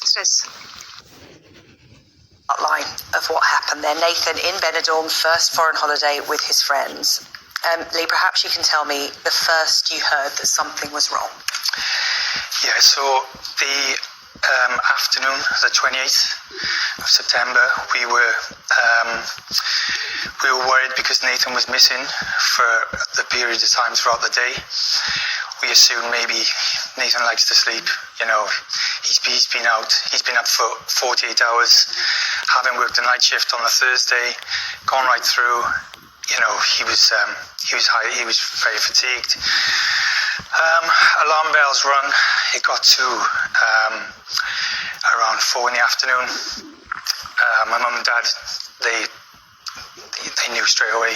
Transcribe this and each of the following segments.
Stress. Outline of what happened there. Nathan in Benidorm, first foreign holiday with his friends. Lee, perhaps you can tell me the first you heard that something was wrong. Yeah, so the afternoon, the 28th of September, we were worried because Nathan was missing for the period of time throughout the day. We assumed maybe Nathan likes to sleep. You know, he's been out. He's been up for 48 hours, having worked a night shift on the Thursday, gone right through. You know, he was high. He was very fatigued. Alarm bells rung. It got to around 4 in the afternoon. My mum and dad, they knew straight away.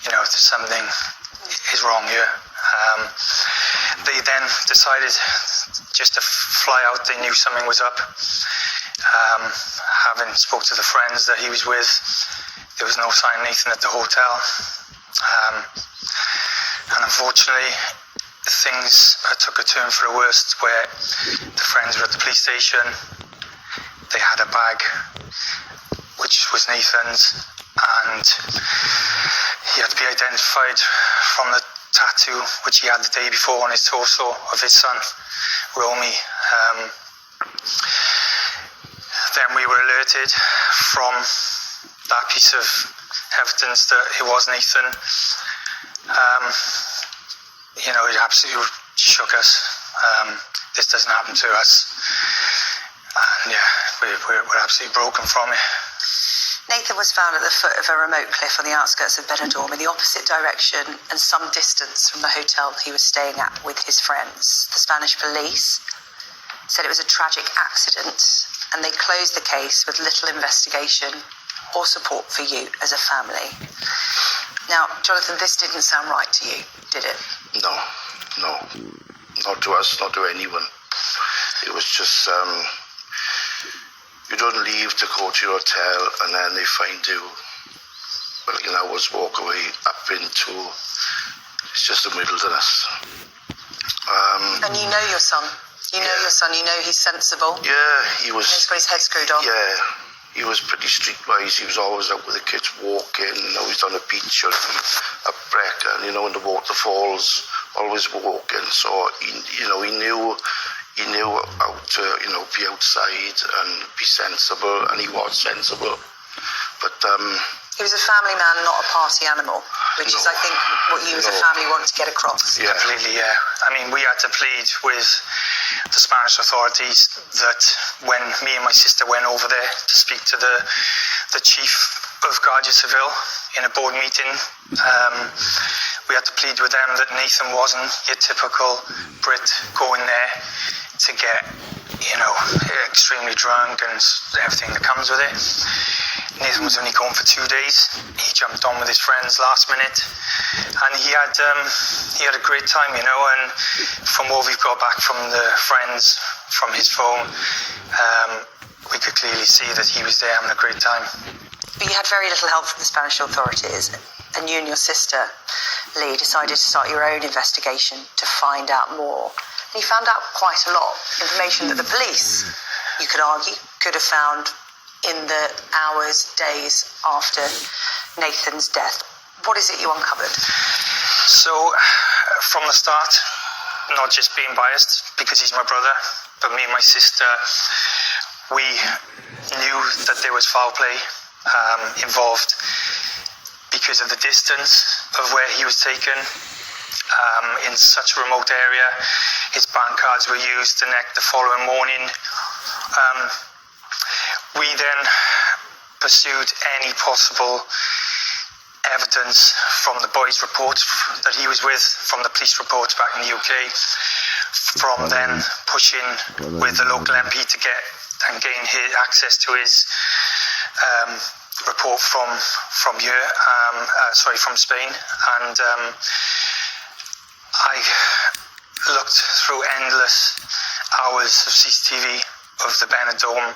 You know, something is wrong here. They then decided just to fly out. They knew something was up. Having spoke to the friends that he was with, there was no sign of Nathan at the hotel. And unfortunately, things took a turn for the worst, where the friends were at the police station. They had a bag, which was Nathan's, and he had to be identified from the tattoo which he had the day before on his torso of his son, Romy. Then we were alerted from that piece of evidence that it was Nathan. You know, it absolutely shook us. This doesn't happen to us. And yeah, we're absolutely broken from it. Nathan was found at the foot of a remote cliff on the outskirts of Benidorm in the opposite direction and some distance from the hotel he was staying at with his friends. The Spanish police said it was a tragic accident, and they closed the case with little investigation or support for you as a family. Now, Jonathan, this didn't sound right to you, did it? No. Not to us, not to anyone. It was just, you don't leave to go to your hotel and then they find you, well, an hour's walk away up into, it's just the Middletoness. And you know your son. You know your son. You know he's sensible. Yeah, he was. He's got his head screwed on. Yeah, he was pretty streetwise. He was always out with the kids walking. You know, he's on the beach or a Brecon, you know, in the waterfalls, always walking. So he knew how to, you know, be outside and be sensible, and he was sensible. But he was a family man, not a party animal, which is, I think, what you as a family want to get across. Yeah. Completely, yeah. I mean, we had to plead with the Spanish authorities that when me and my sister went over there to speak to the chief of Guardia Civil in a board meeting, we had to plead with them that Nathan wasn't your typical Brit going there to get, you know, extremely drunk and everything that comes with it. Nathan was only gone for 2 days. He jumped on with his friends last minute, and he had a great time, you know. And from what we've got back from the friends, from his phone, we could clearly see that he was there having a great time. But you had very little help from the Spanish authorities, and you and your sister, Lee, decided to start your own investigation to find out more. And you found out quite a lot, information that the police, you could argue, could have found in the hours, days after Nathan's death. What is it you uncovered? So, from the start, not just being biased because he's my brother, but me and my sister, we knew that there was foul play involved because of the distance of where he was taken. In such a remote area, his bank cards were used the following morning. We then pursued any possible evidence from the boys' reports that he was with, from the police reports back in the UK, from then pushing with the local MP to get and gain his access to his report from Spain. And I looked through endless hours of CCTV of the Benidorm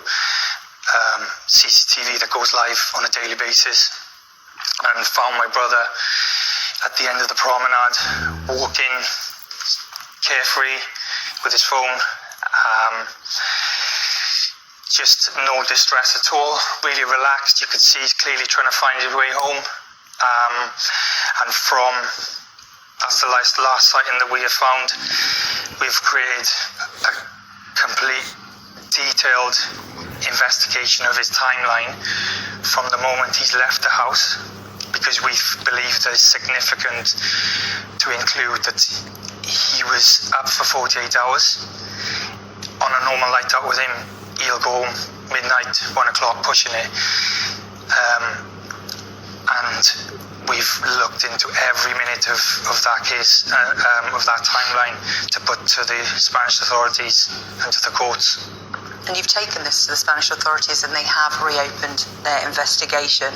CCTV that goes live on a daily basis, and found my brother at the end of the promenade walking carefree with his phone. just no distress at all, really relaxed. You could see he's clearly trying to find his way home. And that's the last sighting that we have found. We've created a complete, detailed investigation of his timeline from the moment he's left the house, because we believe that it's significant to include that he was up for 48 hours. On a normal night out with him, he'll go home midnight, 1 o'clock, pushing it. And we've looked into every minute of that case, of that timeline, to put to the Spanish authorities and to the courts. And you've taken this to the Spanish authorities and they have reopened their investigation.